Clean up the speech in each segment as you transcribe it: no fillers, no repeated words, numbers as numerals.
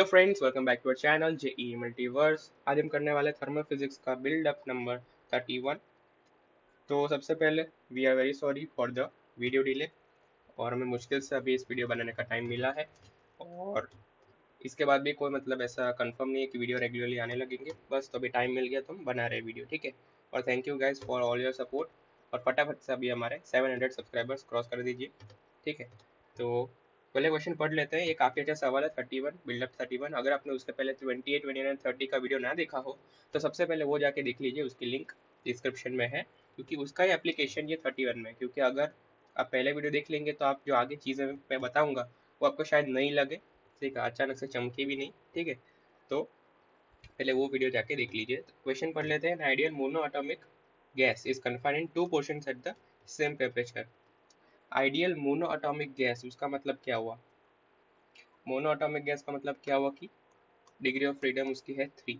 Friends, welcome back to our channel JE multiverse. आज हम करने वाले थर्मल फिजिक्स का बिल्ड अप नंबर 31। तो सबसे पहले we are very sorry for the video delay, और हमें मुश्किल से अभी इस वीडियो बनाने का टाइम मिला है। और इसके बाद भी कोई मतलब ऐसा कंफर्म नहीं है कि वीडियो रेगुलरली आने लगेंगे, बस तो अभी टाइम मिल गया तो हम बना रहे वीडियो, ठीक है। और thank you guys for all your support. और फटाफट से अभी हमारे 700 सब्सक्राइबर्स क्रॉस कर दीजिए, ठीक है। तो पहले क्वेश्चन पढ़ लेते हैं। ये काफ़ी अच्छा सवाल है, 31 बिल्डअप 31। अगर आपने उसके पहले 28, 29, 30 का वीडियो ना देखा हो तो सबसे पहले वो जाके देख लीजिए, उसकी लिंक डिस्क्रिप्शन में है, क्योंकि उसका ही एप्लीकेशन ये 31 में है। क्योंकि अगर आप पहले वीडियो देख लेंगे तो आप जो आगे चीज़ें मैं बताऊंगा वो आपको शायद नहीं लगे, ठीक है, अचानक से चमके भी नहीं, ठीक है। तो पहले वो वीडियो जाके देख लीजिए। तो क्वेश्चन पढ़ लेते हैं। Ideal mono atomic gas is confined in two portions at the same temperature. Ideal mono atomic gas, उसका मतलब क्या हुआ? मोनो एटॉमिक गैस का मतलब क्या हुआ कि डिग्री ऑफ फ्रीडम उसकी है 3।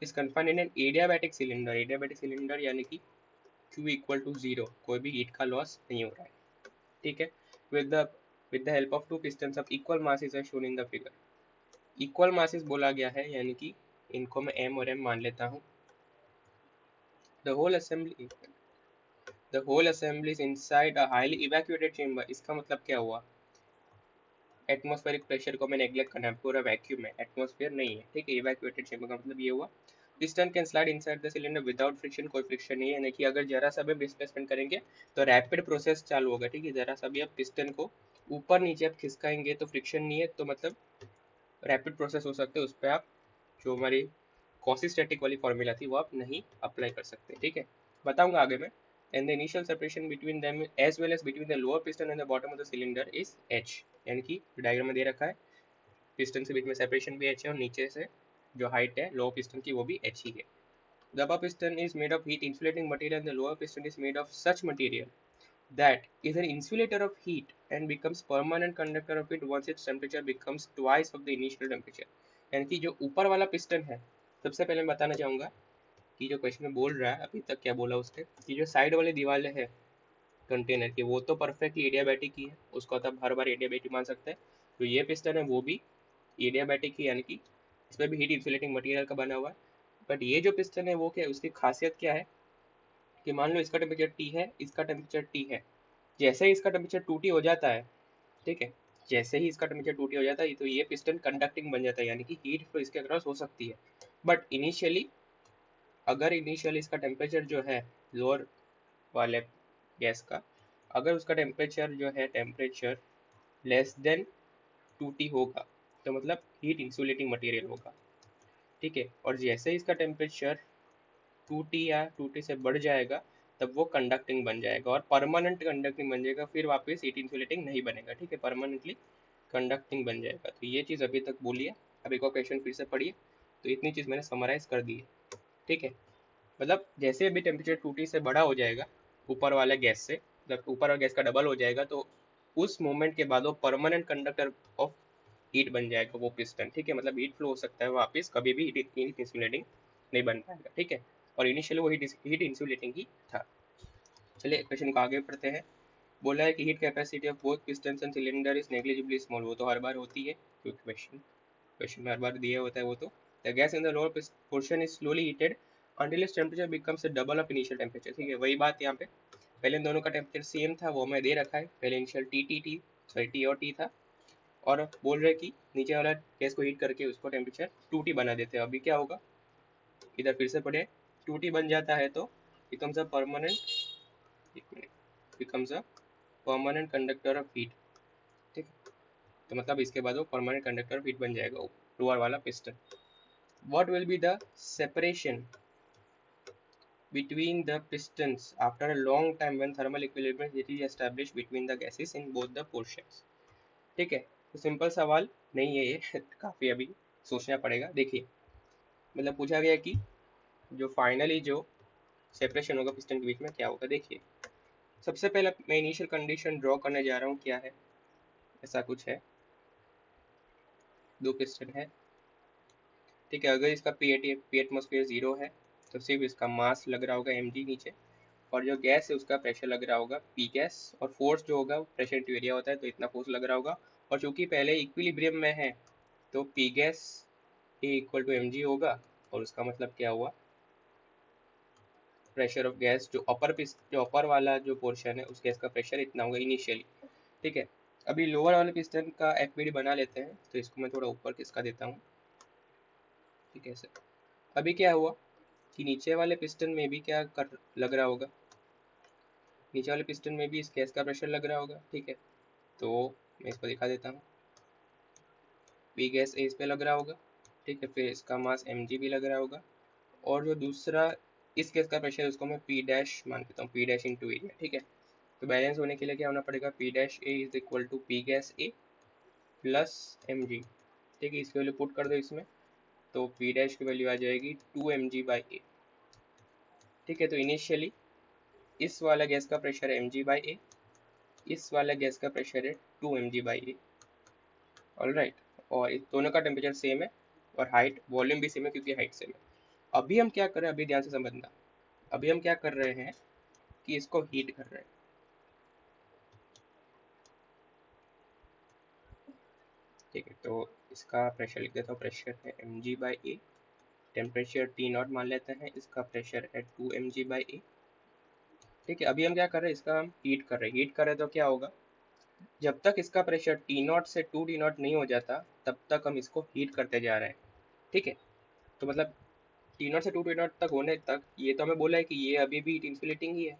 Is confined in an adiabatic cylinder. Adiabatic cylinder यानी कि Q इक्वल टू 0, कोई भी हीट का लॉस नहीं हो रहा है, ठीक है। With the help of two pistons of equal masses are shown in the figure. Equal masses बोला गया है, यानी कि इनको मैं M और M मान लेता हूँ। The whole assembly is inside a highly evacuated chamber. इसका मतलब क्या हुआ? एटमॉस्फेरिक प्रेशर को मैं नेग्लेक्ट करना है, पूरा वैक्यूम है, एटमॉस्फेयर नहीं है, ठीक है। इवैक्यूएटेड चेंबर का मतलब ये हुआ। Piston can slide inside the cylinder without friction. कोई फ्रिक्शन नहीं है, यानी कि अगर जरा सा भी डिस्प्लेसमेंट करेंगे तो रैपिड प्रोसेस चालू होगा, ठीक है। जरा सा भी आप पिस्टन को ऊपर नीचे आप खिसकाएंगे तो फ्रिक्शन नहीं है, तो मतलब रैपिड प्रोसेस हो सकते हैं। उस पर आप जो हमारी कॉसिस्टैटिक वाली फॉर्मूला थी वो आप नहीं अप्लाई कर सकते, ठीक है। बताऊंगा आगे में। And the initial separation between them as well as between the lower piston and the bottom of the cylinder is h। यानी कि डायग्राम में दे रखा है, पिस्टन से बीच में सेपरेशन भी h है, और नीचे से जो हाइट है लोअर पिस्टन की वो भी h ही है। The upper piston is made of heat insulating material and the lower piston is made of such material that is an insulator of heat and becomes permanent conductor of it once its temperature becomes twice of the initial temperature। यानी कि जो ऊपर वाला piston है, सबसे पहले मैं बताना चाहूँगा कि जो क्वेश्चन में बोल रहा है अभी तक क्या बोला उसके, कि जो साइड वाली दीवारें है कंटेनर की वो तो परफेक्टली एडियाबैटिक ही है, उसको तो हर बार एडियाबैटिक मान सकते हैं। तो ये पिस्टन है वो भी एडियाबैटिक ही, यानी कि इसमें भी हीट इंसुलेटिंग मटेरियल का बना हुआ है। बट ये जो पिस्टन है वो क्या है, उसकी खासियत क्या है कि मान लो इसका टेम्परेचर T है, इसका टेम्परेचर T है। जैसे ही इसका टेम्परेचर 2T हो जाता है, ठीक है, जैसे ही इसका टेम्परेचर 2T हो जाता है तो ये पिस्टन कंडक्टिंग बन जाता है, यानी कि हीट फ्लो इसके अक्रॉस हो सकती है। बट इनिशियली अगर इनिशियली इसका टेम्परेचर जो है लोअर वाले गैस का, अगर उसका टेम्परेचर जो है टेम्परेचर लेस देन 2T होगा तो मतलब हीट इंसुलेटिंग मटेरियल होगा, ठीक है। और जैसे ही इसका टेम्परेचर 2T या 2T से बढ़ जाएगा तब वो कंडक्टिंग बन जाएगा और परमानेंट कंडक्टिंग बन जाएगा, फिर वापस हीट इंसुलेटिंग नहीं बनेगा, ठीक है, परमानेंटली कंडक्टिंग बन जाएगा। तो ये चीज़ अभी तक बोली है। अभी को क्वेश्चन फिर से पढ़िए। तो इतनी चीज़ मैंने समराइज कर दी है, ठीक है। मतलब जैसे अभी टेम्परेचर 2T से बड़ा हो जाएगा ऊपर वाले गैस से, जब ऊपर वाले गैस का डबल हो जाएगा तो उस मोमेंट के बाद वो परमानेंट कंडक्टर ऑफ हीट बन जाएगा वो पिस्टन, ठीक है। मतलब हीट फ्लो हो सकता है वापस, कभी भी हीट इंसुलेटिंग नहीं बन पाएगा, ठीक है। और इनिशियली वो हीट इंसुलेटिंग ही था। चलिए क्वेश्चन को आगे पढ़ते हैं। बोला है कि heat capacity of both pistons and cylinder is negligibly small. वो तो हर बार होती है, क्योंकि क्वेश्चन में हर बार दिया होता है वो तो। The gas in the lower portion is slowly heated until its temperature becomes the double of initial temperature, ठीक है। वही बात यहाँ पे, पहले इन दोनों का टेम्परेचर सेम था, वो हमें दे रखा है। पहले इनिशियल टी और टी था, और बोल रहे कि नीचे वाला गैस को हीट करके उसको टेम्परेचर 2T बना देते हैं। अभी क्या होगा, इधर फिर से पढ़े, 2T बन जाता है तो becomes a permanent, becomes a permanent conductor of heat, ठीक। तो मतलब इसके बाद वो परमानेंट कंडक्टर ऑफ हीट बन जाएगा लोअर वाला piston. What will be the separation between the pistons after a long time when thermal equilibrium is established between the gases in both the portions, ठीक है। तो सिंपल सवाल नहीं है ये काफ़ी अभी सोचना पड़ेगा। देखिए, मतलब पूछा गया कि जो फाइनली जो सेपरेशन होगा पिस्टन के बीच में क्या होगा। देखिए, सबसे पहले मैं इनिशियल कंडीशन ड्रॉ करने जा रहा हूँ। क्या है, ऐसा कुछ है, दो पिस्टन है, ठीक है। अगर इसका पी एटमोसफियर 0 है तो सिर्फ इसका मास लग रहा होगा mg नीचे, और जो गैस है उसका प्रेशर लग रहा होगा पी गैस, और फोर्स जो होगा प्रेशर इंटू एरिया होता है तो इतना फोर्स लग रहा होगा। और चूंकि पहले इक्विलिब्रियम में है तो P gas A equal to M G होगा, और उसका मतलब क्या हुआ, प्रेशर ऑफ गैस जो अपर वाला जो पोर्शन है उस गैस का प्रेशर इतना होगा इनिशियली, ठीक है। अभी लोअर वाले पिस्टन का एफबीडी बना लेते हैं, तो इसको मैं थोड़ा ऊपर किसका देता हूँ, ठीक है सर। अभी क्या हुआ कि नीचे वाले पिस्टन में भी क्या कर लग रहा होगा, नीचे वाले पिस्टन में भी इस गैस का प्रेशर लग रहा होगा, ठीक है। तो मैं इसको दिखा देता हूँ, पी गैस ए इस पे लग रहा होगा, ठीक है, फिर इसका मास एम जी भी लग रहा होगा, और जो दूसरा इस गैस का प्रेशर है उसको मैं पी डैश मान लेता हूँ, पी डैश इंटू एरिया, ठीक है। तो बैलेंस होने के लिए क्या होना पड़ेगा, P dash A is equal to P gas A plus M G, ठीक है। इसकी वैल्यू पुट कर दो इसमें, तो पी डैश की वैल्यू आ जाएगी 2 mg/a, ठीक है। तो इनिशियली इस वाला गैस का प्रेशर है mg/a, इस वाला गैस का प्रेशर है 2 mg/a, ऑलराइट। और इस दोनों का टेम्परेचर सेम है, और हाइट वॉल्यूम भी सेम है क्योंकि हाइट सेम है। अभी हम क्या कर रहे हैं, अभी ध्यान से समझना, अभी हम क्या कर रहे हैं कि इसको हीट कर रहे हैं, ठीक है। तो इसका प्रेशर लिख देता हूँ, प्रेशर है mg/a, टेम्परेचर टी नॉट मान लेते हैं, इसका प्रेशर है 2 mg/a, ठीक है। अभी हम क्या कर रहे हैं, इसका हम हीट कर रहे हैं, हीट कर रहे हैं तो क्या होगा, जब तक इसका प्रेशर टी नॉट से 2 टी नॉट नहीं हो जाता तब तक हम इसको हीट करते जा रहे हैं, ठीक है। तो मतलब टी नॉट से 2 टी नॉट तक होने तक ये तो हमें बोला है कि ये अभी भी हीट इंसुलेटिंग ही है,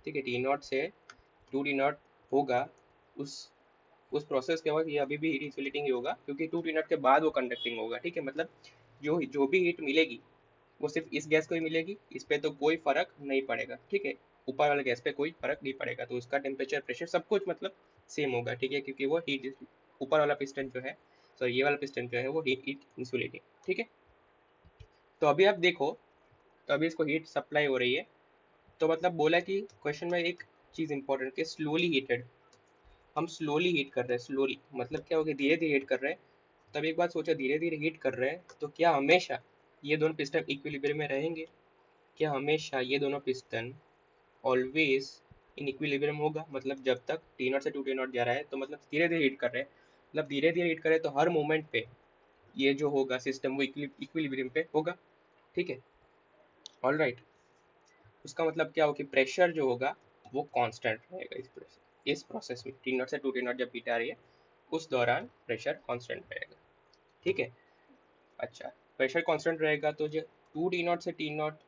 ठीक है। टी नॉट से 2 टी नॉट होगा, उस उस प्रोसेस के वक्त ये अभी भी हीट इंसुलेटिंग ही होगा, क्योंकि 2 टी नॉट के बाद वो कंडक्टिंग होगा, ठीक है। मतलब जो जो भी हीट मिलेगी वो सिर्फ इस गैस को ही मिलेगी, इस पे तो कोई फर्क नहीं पड़ेगा, ठीक है। ऊपर वाले गैस पे कोई फर्क नहीं पड़ेगा, तो उसका टेम्परेचर प्रेशर सब कुछ मतलब सेम होगा, ठीक है, क्योंकि वो हीट ऊपर वाला पिस्टन जो है, सॉरी ये वाला पिस्टन जो है वो हीट इंसुलेटिंग, ठीक है। तो अभी आप देखो, तो अभी इसको हीट सप्लाई हो रही है, तो मतलब बोला कि क्वेश्चन में एक चीज इंपॉर्टेंट है, स्लोली हीटेड, हम स्लोली हीट कर रहे हैं, स्लोली मतलब क्या हो गया, धीरे धीरे हीट कर रहे हैं। तब एक बात सोचा, धीरे धीरे हीट कर रहे हैं तो क्या हमेशा ये दोनों पिस्टन इक्विलिब्रियम में रहेंगे, क्या हमेशा ये दोनों पिस्टन ऑलवेज इन इक्विलिब्रियम होगा, मतलब जब तक टी नॉट से 2 टी नॉट जा रहा है तो मतलब धीरे धीरे हीट कर रहे हैं, मतलब धीरे धीरे हीट करे तो हर मोमेंट पे ये जो होगा सिस्टम वो इक्विलिब्रियम पे होगा, ठीक है, ऑल राइट। उसका मतलब क्या हो कि प्रेशर जो होगा वो कांस्टेंट रहेगा इस प्रोसेस में, टी नॉट से 2 टी नॉट जब हीट आ रही है उस दौरान प्रेशर कांस्टेंट रहेगा, ठीक है। अच्छा, प्रेशर कांस्टेंट रहेगा तो जो 2 टी नॉट से टी नॉट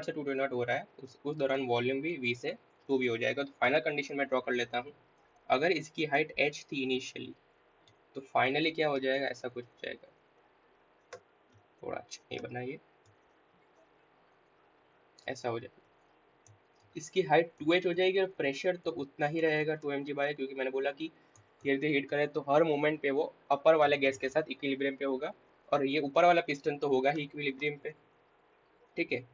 से 2 टी नॉट हो रहा है उस दौरान वॉल्यूम भी v से 2 भी हो जाएगा। तो फाइनल कंडीशन मैं ड्रॉ कर लेता हूँ, अगर इसकी हाइट h थी इनिशियली, तो फाइनली क्या हो जाएगा, ऐसा कुछ हो जाएगा, थोड़ा अच्छा नहीं बना ये, ऐसा हो जाएगा, इसकी हाइट 2h हो जाएगी और प्रेशर तो उतना ही रहेगा 2 mg/a, क्योंकि मैंने बोला कि धीरे धीरे हीट करें तो हर मोमेंट पे वो अपर वाले गैस के साथ इक्विलिब्रियम पे होगा, और ये ऊपर वाला पिस्टन तो होगा ही इक्विलिब्रियम पे, ठीक है।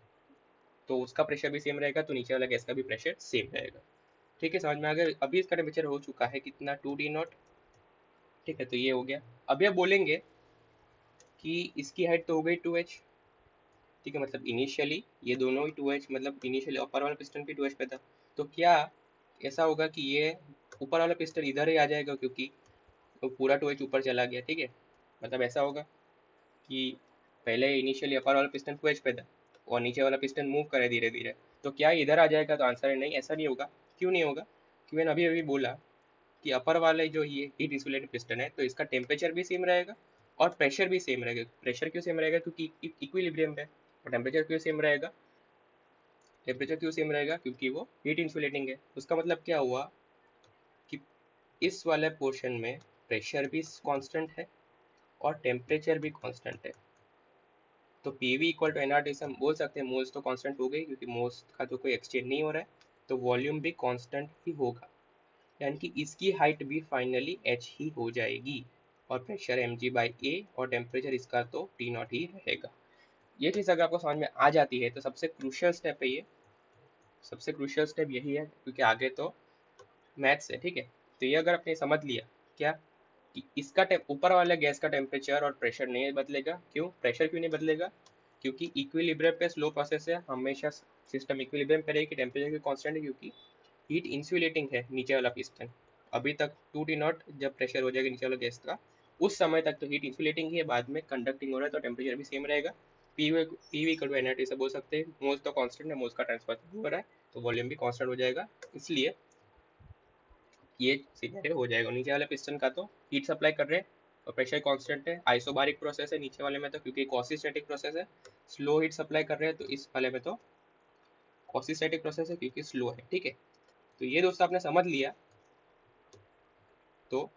तो उसका प्रेशर भी सेम रहेगा, तो नीचे वाला गैस का भी प्रेशर सेम रहेगा, ठीक है, समझ में आ गया। अभी इसका टेम्परेचर हो चुका है कितना, 2 टी नॉट, ठीक है। तो ये हो गया। अभी आप बोलेंगे कि इसकी हाइट तो हो गई 2h, ठीक है, मतलब इनिशियली ये दोनों ही 2h, मतलब इनिशियली अपर वाला पिस्टन भी 2h पे था, तो क्या ऐसा होगा कि ये ऊपर वाला पिस्टन इधर ही आ जाएगा, क्योंकि वो पूरा 2h ऊपर चला गया, ठीक है। मतलब ऐसा होगा कि पहले इनिशियली अपर वाला पिस्टन 2h पे था और नीचे वाला पिस्टन मूव करे धीरे धीरे, तो क्या इधर आ जाएगा, तो आंसर है नहीं, ऐसा नहीं होगा। क्यों नहीं होगा, क्योंकि मैंने अभी अभी बोला कि अपर वाले जो ये हीट इंसुलेटेड पिस्टन है तो इसका टेम्परेचर भी सेम रहेगा और प्रेशर भी सेम रहेगा। प्रेशर क्यों सेम रहेगा, क्योंकि इक्विलिब्रियम है। और टेम्परेचर क्यों सेम रहेगा, टेम्परेचर क्यों सेम रहेगा, क्योंकि वो हीट इंसुलेटिंग है। उसका मतलब क्या हुआ कि इस वाले पोर्शन में प्रेशर भी कांस्टेंट है और टेम्परेचर भी कांस्टेंट है। तो पीवी इक्वल टू एनआर, हम बोल सकते हैं मोल्स तो कांस्टेंट हो गई, क्योंकि मोल्स का तो कोई एक्सचेंज नहीं हो रहा है, तो वॉल्यूम भी कांस्टेंट ही होगा, यानी कि इसकी हाइट भी फाइनली h ही हो जाएगी, और प्रेशर mg/a और टेम्परेचर इसका तो टी नॉट ही रहेगा। ये चीज़ अगर आपको समझ में आ जाती है तो सबसे क्रूशियल स्टेप है ये, सबसे क्रूशियल स्टेप यही है, क्योंकि आगे तो मैथ्स है, ठीक है। तो ये अगर आपने समझ लिया क्या कि इसका ऊपर वाले गैस का टेम्परेचर और प्रेशर नहीं बदलेगा, क्यों, प्रेशर क्यों नहीं बदलेगा, क्योंकि इक्विलिब्रियम पे स्लो प्रोसेस है, हमेशा सिस्टम इक्विलिब्रियम पे रहेगी, टेम्परेचर की कांस्टेंट है, क्योंकि हीट इंसुलेटिंग है नीचे वाला पिस्टन। अभी तक 2 टी नॉट जब प्रेशर हो जाएगा नीचे वाला गैस का उस समय तक तो हीट इंसुलेटिंग ही है, बाद में कंडक्टिंग हो रहा है तो टेम्परेचर भी सेम रहेगा। पीवी इक्वल टू एनआरटी से बोल सकते हैं, मोल्स तो कांस्टेंट है, मोल्स का ट्रांसफर हो रहा है तो वॉल्यूम भी कांस्टेंट हो जाएगा, इसलिए ये सिनेरियो हो जाएगा। नीचे वाले पिस्टन का तो हीट सप्लाई कर रहे हैं और प्रेशर कांस्टेंट है, आइसोबारिक प्रोसेस है नीचे वाले में तो, क्योंकि क्वासीस्टैटिक प्रोसेस है। स्लो हीट सप्लाई कर रहे हैं तो इस वाले में तो क्वासीस्टैटिक प्रोसेस है क्योंकि स्लो है। ठीक है, तो ये दोस्तों आपने समझ लिया तो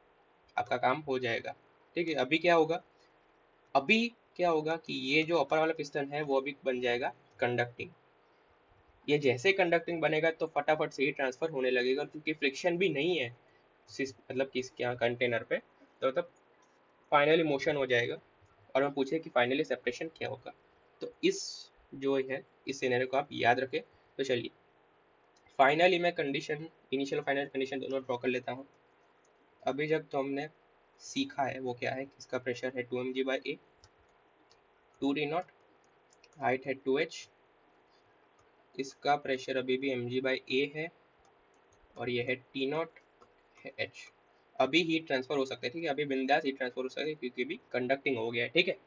आपका काम हो जाएगा। ठीक है, अभी क्या होगा कि ये जो अपर वाला पिस्टन है वो अभी बन जाएगा कंडक्टिंग। ये जैसे कंडक्टिंग बनेगा तो फटाफट से ही ट्रांसफर होने लगेगा, क्योंकि फ्रिक्शन भी नहीं है मतलब किस क्या कंटेनर पे, तो मतलब फाइनली मोशन हो जाएगा। और हम पूछे कि फाइनली सेपरेशन क्या होगा, तो इस जो है इस सिनेरियो को आप याद रखें। तो चलिए फाइनली मैं कंडीशन, इनिशियल फाइनल कंडीशन दोनों ड्रॉ कर लेता हूँ। अभी जब तो हमने सीखा है वो क्या है, किसका प्रेशर है 2 mg/a, 2T0, हाइट है 2h, इसका प्रेशर अभी भी mg/a है और ये है T0 है h। अभी हीट ट्रांसफर हो सकता है, ठीक है, अभी बिंदास हीट ट्रांसफर हो सकता है क्योंकि अभी कंडक्टिंग हो गया है। ठीक है,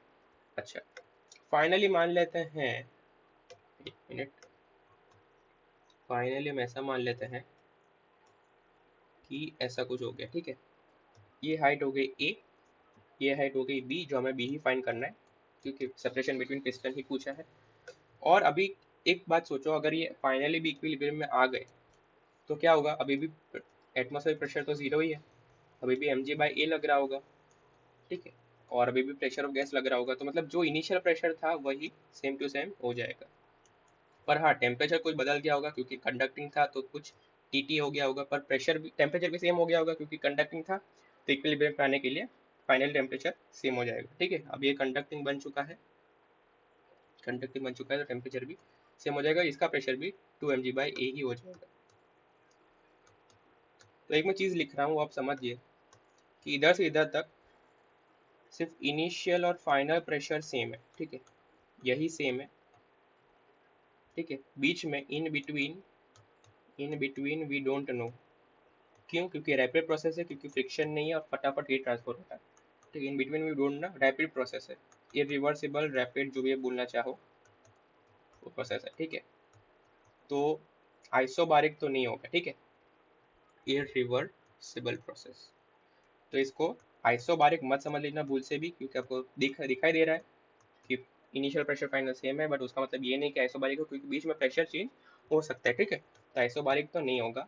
अच्छा फाइनली मान लेते हैं, एक मिनट, फाइनली हम ऐसा मान लेते हैं कि ऐसा कुछ हो गया। ठीक है, ये हाइट हो गई a, ये हाइट हो गई b, जो हमें b ही फाइंड करना है क्योंकि सेपरेशन बिटवीन पिस्टन ही पूछा है। और अभी एक बात सोचो, अगर ये फाइनली भी इक्विलिब्रियम में आ गए तो क्या होगा, अभी भी एटमॉस्फेरिक प्रेशर तो जीरो ही है, अभी भी mg/a लग रहा होगा। ठीक है, और अभी भी प्रेशर ऑफ गैस लग रहा होगा, तो मतलब जो इनिशियल प्रेशर था वही सेम टू सेम हो जाएगा। पर हाँ, टेम्परेचर कुछ बदल गया होगा क्योंकि कंडक्टिंग था तो कुछ टीटी हो गया होगा, पर प्रेशर भी, टेम्परेचर भी सेम हो गया होगा क्योंकि कंडक्टिंग था, तो इक्विलिब्रियम पे आने के लिए फाइनल टेम्परेचर सेम हो जाएगा। ठीक है, अब ये कंडक्टिंग बन चुका है, कंडक्टिंग बन चुका है तो टेम्परेचर भी सेम हो जाएगा, इसका प्रेशर भी 2 mg/a ही हो जाएगा। तो एक मैं चीज़ लिख रहा हूँ, आप समझिए कि इधर से इधर तक सिर्फ इनिशियल और फाइनल प्रेशर सेम है। ठीक है, यही सेम है। ठीक है, बीच में in between we don't know, क्यों, क्योंकि रैपिड प्रोसेस है, क्योंकि फ्रिक्शन नहीं है और फटाफट हीट ट्रांसफर होता है। ठीक है, in between we don't know, rapid process है, इरिवर्सिबल रैपिड जो भी बोलना चाहो वो प्रोसेस है। ठीक है, तो आइसोबारिक तो नहीं होगा। ठीक है, इरिवर्सिबल प्रोसेस, तो इसको आइसोबारिक मत समझ लेना भूल से भी, क्योंकि आपको दिखाई दे रहा है कि इनिशियल प्रेशर फाइनल सेम है, बट उसका मतलब ये नहीं कि आइसोबारिक हो, क्योंकि बीच में प्रेशर चेंज हो सकता है। ठीक है, तो आइसोबारिक तो नहीं होगा।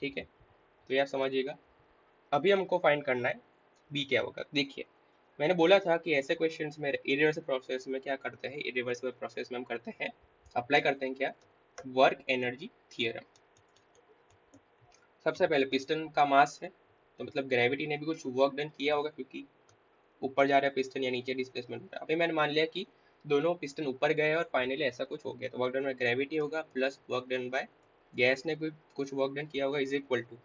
ठीक है, तो ये आप समझिएगा। अभी हमको फाइंड करना है बी क्या होगा। देखिए मैंने बोला था कि ऐसे क्वेश्चंस में इरिवर्सिबल प्रोसेस में क्या करते हैं, इरिवर्सिबल प्रोसेस में हम करते हैं, अप्लाई करते हैं क्या, वर्क एनर्जी थियरम। सबसे पहले पिस्टन का मास है तो मतलब ग्रेविटी ने भी कुछ वर्क डन किया होगा, क्योंकि ऊपर जा रहा है पिस्टन या नीचे डिस्प्लेसमेंट हो रहा है। अभी मैंने मान लिया कि दोनों पिस्टन ऊपर गए और फाइनली ऐसा कुछ हो गया, तो वर्क डन बाय ग्रेविटी होगा plus work done by gas ने भी कुछ वर्क डन किया होगा, इज इक्वल टू,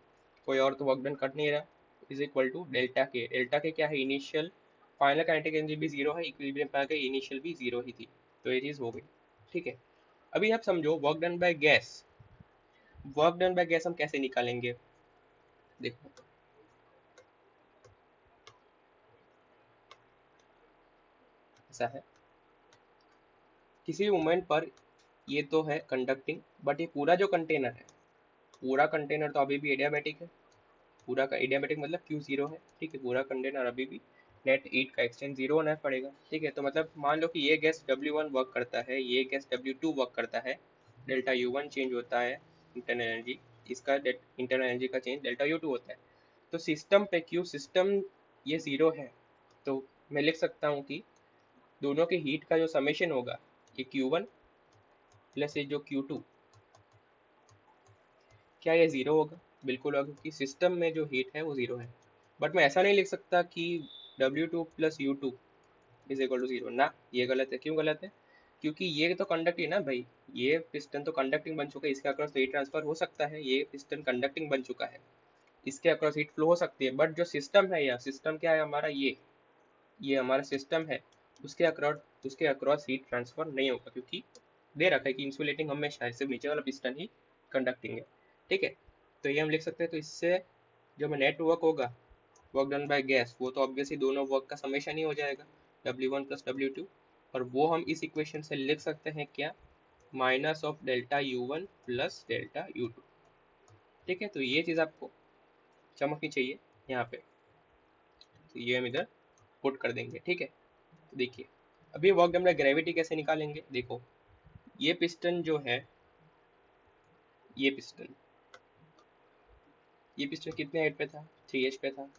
कोई और तो वर्क डन कर नहीं रहा, इज इक्वल टू डेल्टा के। डेल्टा के क्या है, इनिशियल फाइनल काइनेटिक एनर्जी भी जीरो है, इक्विलिब्रियम पे आ गई, इनिशियल भी जीरो ही थी, तो ये चीज़ हो गई। ठीक है, अभी आप समझो work done by gas, work done by gas हम कैसे निकालेंगे, देखो ऐसा है, किसी मोमेंट पर ये तो है कंडक्टिंग, बट ये पूरा जो कंटेनर है, पूरा कंटेनर तो अभी भी एडियाबैटिक है, पूरा का एडियाबैटिक मतलब क्यू जीरो है। ठीक है, पूरा कंटेनर अभी भी नेट हीट का एक्सचेंज जीरो होना पड़ेगा। ठीक है, तो मतलब मान लो कि ये गैस W1 वर्क करता है, ये गैस W2 वर्क करता है, डेल्टा U1 चेंज होता है इंटरनल एनर्जी, इसका इंटरनल एनर्जी का चेंज डेल्टा U2 होता है। तो सिस्टम पे क्यू सिस्टम ये जीरो है, तो मैं लिख सकता हूँ कि दोनों के हीट का जो समेशन होगा, ये Q1 प्लस ये जो Q2, क्या ये जीरो होगा, बिल्कुल होगा, क्योंकि सिस्टम में जो हीट है वो जीरो है। बट मैं ऐसा नहीं लिख सकता कि W2 plus U2 is equal to zero, ना ये गलत है। क्यों गलत है, क्योंकि ये तो कंडक्टिंग है ना भाई, ये पिस्टन तो कंडक्टिंग बन चुका है, इसके अक्रॉस हीट ट्रांसफर हो सकता है, ये पिस्टन कंडक्टिंग बन चुका है, इसके अक्रॉस हीट फ्लो हो सकती है। बट जो सिस्टम है, या सिस्टम क्या है हमारा, ये हमारा सिस्टम है, उसके अक्रॉस हीट ट्रांसफर नहीं होगा, क्योंकि दे रखा है कि इंसुलेटिंग हमेशा है, सिर्फ नीचे वाला पिस्टन ही कंडक्टिंग है। ठीक है, तो ये हम लिख सकते हैं, तो इससे जो हमें नेट वर्क होगा वर्क डन बाय गैस, वो तो ऑब्वियसली दोनों वर्क का समेशन ही हो जाएगा, W1 प्लस W2, और वो हम इस इक्वेशन से लिख सकते हैं क्या, minus of delta U1 plus delta U2। ठीक है, तो ये चीज़ आपको चमकनी चाहिए यहाँ पे, तो ये हम इधर पुट कर देंगे। ठीक है, तो देखिए अभी वर्क डन बाय ग्रेविटी कैसे निकालेंगे, देखो ये पिस्टन जो है, ये पिस्टन कितने हाइट पे था, 3h पे था,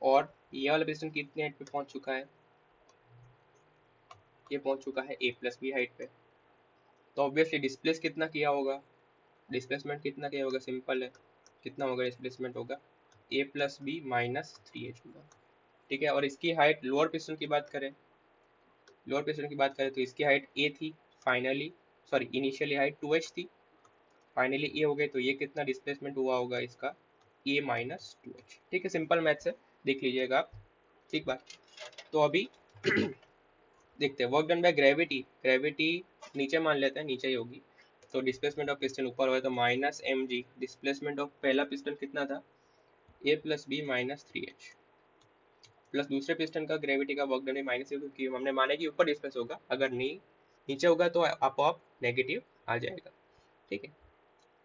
और ये वाला पिस्टन कितने हाइट पे पहुंच चुका है, ये पहुंच चुका है a प्लस बी हाइट पे। तो ऑब्वियसली डिस्प्लेस कितना किया होगा, डिस्प्लेसमेंट कितना किया होगा, सिंपल है, कितना होगा डिस्प्लेसमेंट होगा, a plus B minus 3h होगा। ठीक है, और इसकी हाइट, लोअर पिस्टन की बात करें, तो इसकी हाइट a थी, finally sorry initially height 2h थी, फाइनली a हो गई, तो ये कितना डिस्प्लेसमेंट हुआ होगा इसका, a माइनस 2h। ठीक है, सिंपल मैथ से देख लीजिएगा आप। ठीक बात, तो अभी देखते हैं वर्क डन बाय ग्रेविटी, नीचे मान लेते हैं, नीचे ही होगी, तो डिस्प्लेसमेंट ऑफ पिस्टन ऊपर हुआ तो माइनस mg, डिस्प्लेसमेंट ऑफ पहला पिस्टन कितना था, a plus B minus 3h, plus दूसरे पिस्टन का ग्रेविटी का वर्क डन भी माइनस, क्योंकि हमने माना कि ऊपर डिस्प्लेस होगा, अगर नहीं नीचे होगा तो आप नेगेटिव आ जाएगा। ठीक है,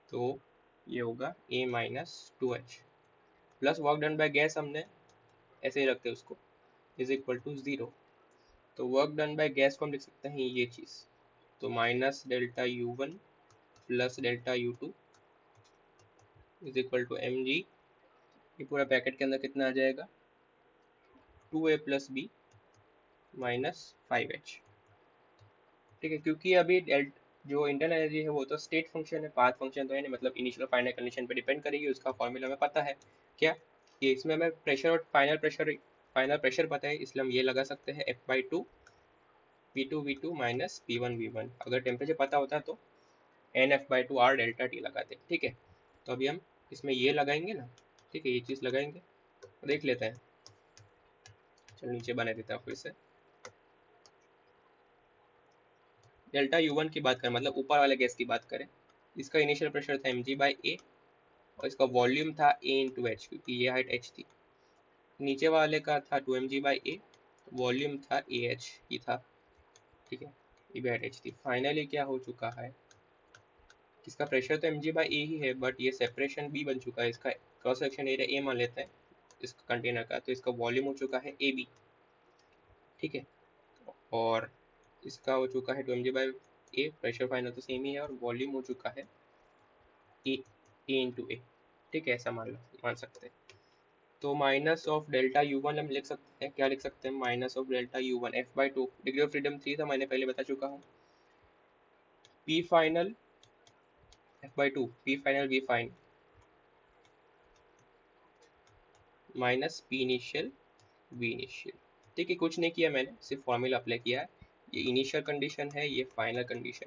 तो ये होगा a minus 2h, plus work done by gas हमने ऐसे ही रखते हैं उसको, इज इक्वल टू 0, तो वर्क डन बाय गैस को हम लिख सकते हैं ये चीज़, तो minus delta U1 plus delta U2 is equal to mg, ये पूरा पैकेट के अंदर कितना आ जाएगा, 2a plus B minus 5h। ठीक है, क्योंकि अभी जो इंटरनल एनर्जी है वो तो स्टेट फंक्शन है, पाथ फंक्शन तो है नहीं, मतलब इनिशियल और फाइनल कंडीशन पे डिपेंड करेगी, उसका फॉर्मूला हमें पता है क्या, कि इसमें हमें प्रेशर और फाइनल प्रेशर पता है, इसलिए हम ये लगा सकते हैं F/2 P2 V2 minus P1 V1, अगर टेम्परेचर पता होता तो NF/2 R डेल्टा T लगाते। ठीक है, तो अभी हम इसमें ये लगाएंगे ना, ठीक है, ये चीज़ लगाएंगे, देख लेते हैं, चलो नीचे बना देता हूँ फिर से। डेल्टा U1 की बात करें, मतलब ऊपर वाले गैस की बात करें, इसका इनिशियल प्रेशर था mg/a, और इसका वॉल्यूम था a इंटू एच, क्योंकि ये हाइट h थी, नीचे वाले का था 2mg/a, वॉल्यूम था ah ही था। ठीक है, ये भी हाइट h थी, फाइनली क्या हो चुका है, इसका प्रेशर तो mg/a ही है, बट ये सेपरेशन b बन चुका है, इसका क्रॉस सेक्शन एरिया a मान लेते हैं इस कंटेनर का, तो इसका वॉल्यूम हो चुका है ab। ठीक है, और इसका हो चुका है 2mg/a, प्रेशर फाइनल तो सेम ही है, और वॉल्यूम हो चुका है ए इंटू ए। ठीक है, ऐसा मान सकते हैं, तो माइनस ऑफ डेल्टा U1 हम लिख सकते हैं, क्या लिख सकते हैं, minus of delta U1 F/2, degree of freedom 3 था, मैंने पहले बता चुका हूँ, P final F/2 P final V fine minus P initial V initial. ठीक है, कुछ नहीं किया मैंने, सिर्फ फॉर्मूला अप्लाई किया है, ये इनिशियल कंडीशन है, ये फाइनल कंडीशन।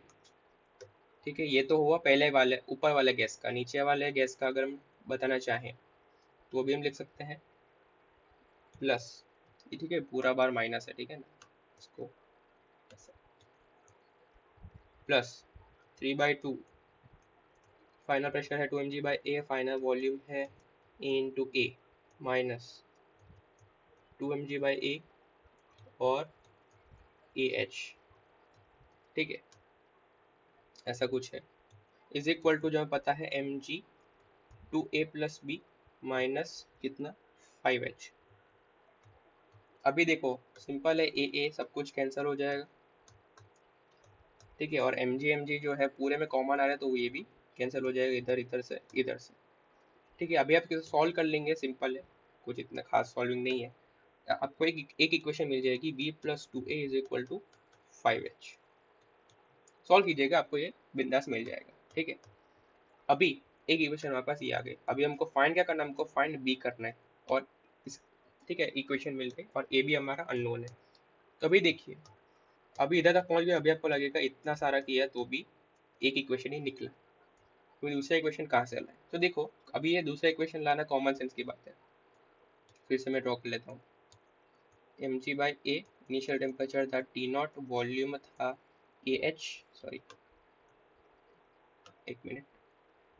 ठीक है, ये तो हुआ पहले वाले ऊपर वाले गैस का, नीचे वाले गैस का अगर हम बताना चाहें तो अभी हम लिख सकते हैं प्लस, ठीक है, पूरा बार माइनस है, ठीक है ना, इसको प्लस 3/2, फाइनल प्रेशर है 2mg/a, फाइनल वॉल्यूम है a into A, minus 2mg/a और ah। ठीक है, ऐसा कुछ है, इज इक्वल टू जो हमें पता है mg 2a plus B minus कितना 5h। अभी देखो सिंपल है, a सब कुछ कैंसिल हो जाएगा। ठीक है, और mg जो है पूरे में कॉमन आ रहा है, तो ये भी कैंसिल हो जाएगा, इधर इधर से इधर से। ठीक है, अभी आप इसे सॉल्व कर लेंगे, सिंपल है, कुछ इतना खास सॉल्विंग नहीं है, आपको एक इक्वेशन मिल जाएगी, b plus 2a is equal to 5h, solve कीजिएगा, आपको ये बिंदास मिल जाएगा। ठीक है, अभी एक इक्वेशन हमारे पास ये आ गई, अभी हमको फाइंड क्या करना है, हमको फाइंड b करना है, और इस, ठीक है, इक्वेशन मिल गई, और a भी हमारा अननोन है। तो अभी देखिए, अभी इधर तक पहुंच गए, अभी आपको लगेगा इतना सारा किया तो भी एक इक्वेशन ही निकला, तो दूसरा इक्वेशन कहाँ से लाए, तो देखो अभी ये दूसरा इक्वेशन लाना कॉमन सेंस की बात है, फिर से मैं ड्रॉ कर लेता हूँ, mg/a इनिशियल टेम्परेचर था T0, वॉल्यूम था ah, सॉरी एक मिनट,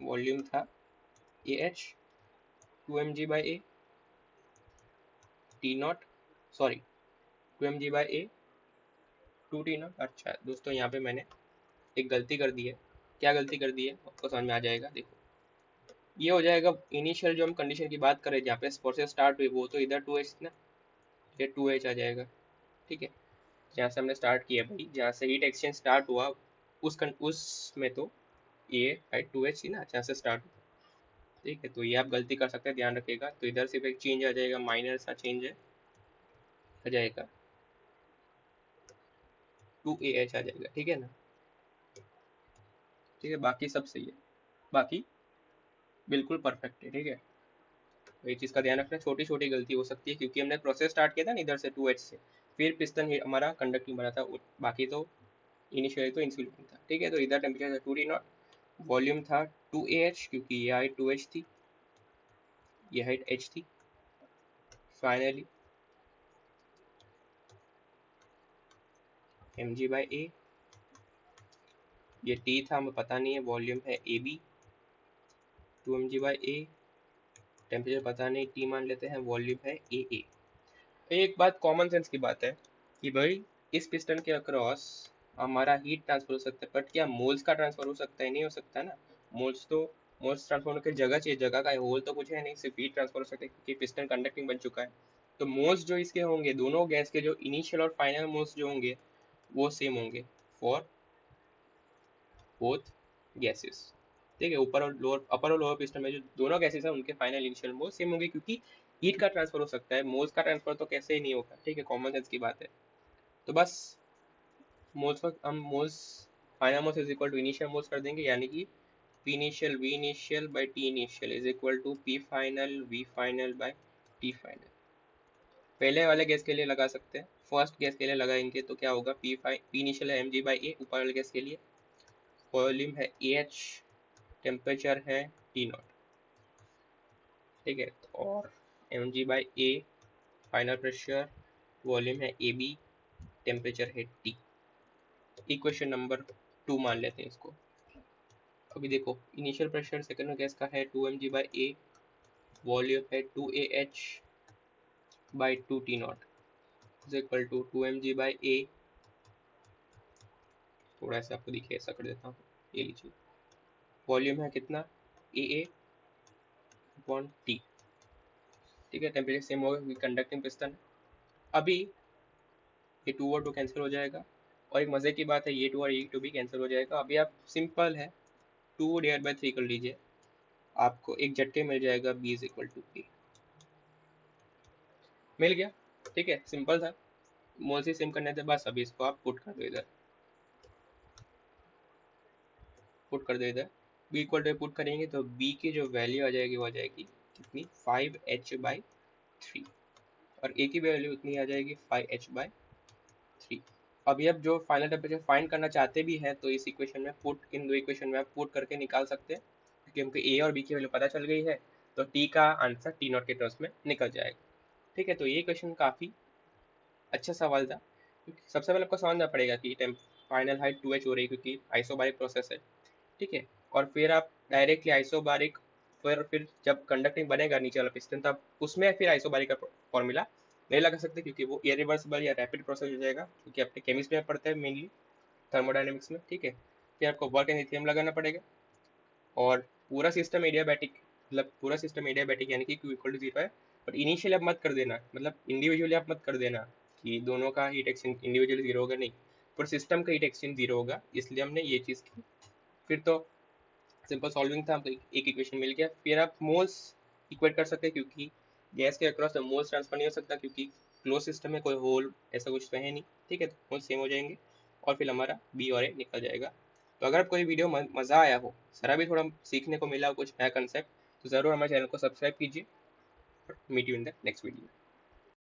वॉल्यूम था ah, 2mg/a, T not, sorry 2mg/a 2t not. अच्छा दोस्तों यहाँ पे मैंने एक गलती कर दी है। क्या गलती कर दी है आपको समझ में आ जाएगा। देखो ये हो जाएगा इनिशियल जो हम कंडीशन की बात करें जहाँ पे प्रोसेस स्टार्ट हुई वो तो इधर 2h ना, ये 2h आ जाएगा। ठीक है, जहाँ से हमने स्टार्ट किया भाई, जहाँ से हीट एक्सचेंज स्टार्ट हुआ उसमें तो ये राइट 2h थी ना जहाँ से स्टार्ट हुआ। ठीक है, तो ये आप गलती कर सकते हैं, ध्यान रखिएगा। तो इधर सिर्फ एक चेंज आ जाएगा, माइनर सा चेंज है, आ जाएगा 2ah आ जाएगा। ठीक है ना, ठीक है, बाकी सब सही है, बाकी बिल्कुल परफेक्ट है। ठीक है, तो ये चीज़ का ध्यान रखना, छोटी छोटी गलती हो सकती है क्योंकि हमने प्रोसेस स्टार्ट किया था ना इधर से 2h से, फिर पिस्टन हमारा कंडक्टिंग बना था, बाकी तो इनिशियली तो इंसुलेटिंग था। ठीक है, तो इधर टेम्परेचर था 2T नॉट, वॉल्यूम था 2ah क्योंकि ये हाइट 2h थी, ये हाइट h थी। फाइनली mg/a, ये t था हमें पता नहीं है, वॉल्यूम है ab 2mg/a, टेम्परेचर पता नहीं, t मान लेते हैं, वॉल्यूम है aa। एक बात कॉमन सेंस की बात है कि भाई इस पिस्टन के अक्रॉस हमारा हीट ट्रांसफर हो सकता है, बट क्या मोल्स का ट्रांसफर हो सकता है? नहीं हो सकता ना। मोल्स ट्रांसफर होने की जगह चाहिए, जगह का होल तो कुछ है नहीं, सिर्फ हीट ट्रांसफर हो सकता है क्योंकि पिस्टन कंडक्टिंग बन चुका है। तो मोल्स जो इसके होंगे, दोनों गैस के जो इनिशियल और फाइनल मोल्स जो होंगे वो सेम होंगे फॉर बोथ गैसेस। ठीक है, ऊपर और लोअर, अपर और लोअर पिस्टन में जो दोनों गैसेस हैं उनके फाइनल इनिशियल मोल सेम होंगे क्योंकि हीट का ट्रांसफर हो सकता है, मोल्स का ट्रांसफर तो कैसे ही नहीं होगा। ठीक है, कॉमन सेंस की बात है। तो बस मोल्स पर हम moles final moles is equal to initial moles कर देंगे, यानी कि P initial V initial by T initial is equal to P final V final by T final. पहले वाले गैस के लिए लगा सकते हैं, फर्स्ट गैस के लिए लगाएंगे तो क्या होगा, पी इनिशियल है mg/a ऊपर वाले गैस के लिए, वॉल्यूम है ah, टेम्परेचर है टी नॉट। ठीक है, और mg/a फाइनल प्रेशर, वॉल्यूम है ab, टेम्परेचर है t। इक्वेशन नंबर 2 मान लेते हैं इसको। अभी देखो इनिशियल प्रेशर सेकेंड गैस का है 2mg/a, वॉल्यूम है 2ah by 2t not is equal to 2mg/a, थोड़ा सा आपको दिखे ऐसा कर देता हूँ, ये लीजिए, वॉल्यूम है कितना AA अपॉन t। ठीक है, टेम्परेचर सेम होगा, कंडक्टिंग पिस्टन। अभी ये 2 और 2 कैंसिल हो जाएगा, और एक मज़े की बात है ये 2 और ये 2 भी कैंसिल हो जाएगा। अभी आप सिंपल है 2/3 कर लीजिए, आपको एक झटके मिल जाएगा b is equal to a, मिल गया। ठीक है, सिंपल था, मोल से सेम करने थे बस। अभी इसको आप पुट कर दो इधर, पुट कर दो इधर, b इक्वल टू पुट करेंगे तो b की जो वैल्यू आ जाएगी वो आ जाएगी कितनी, 5h/3, और a की वैल्यू उतनी आ जाएगी 5h/3। अभी अब जो फाइनल टेम्परेचर फाइंड करना चाहते भी हैं तो इस इक्वेशन में पुट, इन दो इक्वेशन में आप पुट करके निकाल सकते हैं क्योंकि हमको a और b की वैल्यू पता चल गई है, तो t का आंसर t नॉट के टर्म्स में निकल जाएगा। ठीक है, तो ये क्वेश्चन काफ़ी अच्छा सवाल था क्योंकि सबसे पहले आपको समझना पड़ेगा कि फाइनल हाइट 2h हो रही है क्योंकि आइसोबारिक प्रोसेस है। ठीक है, और फिर आप डायरेक्टली आइसोबारिक, फिर जब कंडक्टिंग बनेगा नीचे वाला पिस्टन तब उसमें फिर आइसोबारिक का फॉर्मूला नहीं लगा सकते क्योंकि वो इरिवर्सिबल या रैपिड प्रोसेस हो जाएगा, क्योंकि आपने केमिस्ट्री में पढ़ते हैं मेनली थर्मोडाइनमिक्स में। ठीक है, फिर आपको वर्क एंड इथियम लगाना पड़ेगा, और पूरा सिस्टम एडियाबैटिक, मतलब पूरा सिस्टम एडियाबैटिक यानी कि Q इक्वल टू 0 है। बट इनिशियली आप मत कर देना, मतलब इंडिविजुअली आप मत कर देना कि दोनों का हीट एक्सचेंज इंडिविजुअली 0 होगा, नहीं, पूरे सिस्टम का हीट एक्सचेंज 0 होगा, इसलिए हमने ये चीज़ की। फिर तो सिंपल सॉल्विंग था, हमको एक इक्वेशन मिल गया। फिर आप मोल्स इक्वेट कर सकते हैं क्योंकि गैस के अक्रॉस मोल्स ट्रांसफर नहीं हो सकता क्योंकि क्लोज सिस्टम में कोई होल ऐसा कुछ तो है नहीं। ठीक है, तो मोल्स सेम हो जाएंगे और फिर हमारा बी और ए निकल जाएगा। तो अगर कोई वीडियो मज़ा आया हो, सारा भी थोड़ा सीखने को मिला हो कुछ नया कंसेप्ट, तो ज़रूर हमारे चैनल को सब्सक्राइब कीजिए। Meet you in the next video.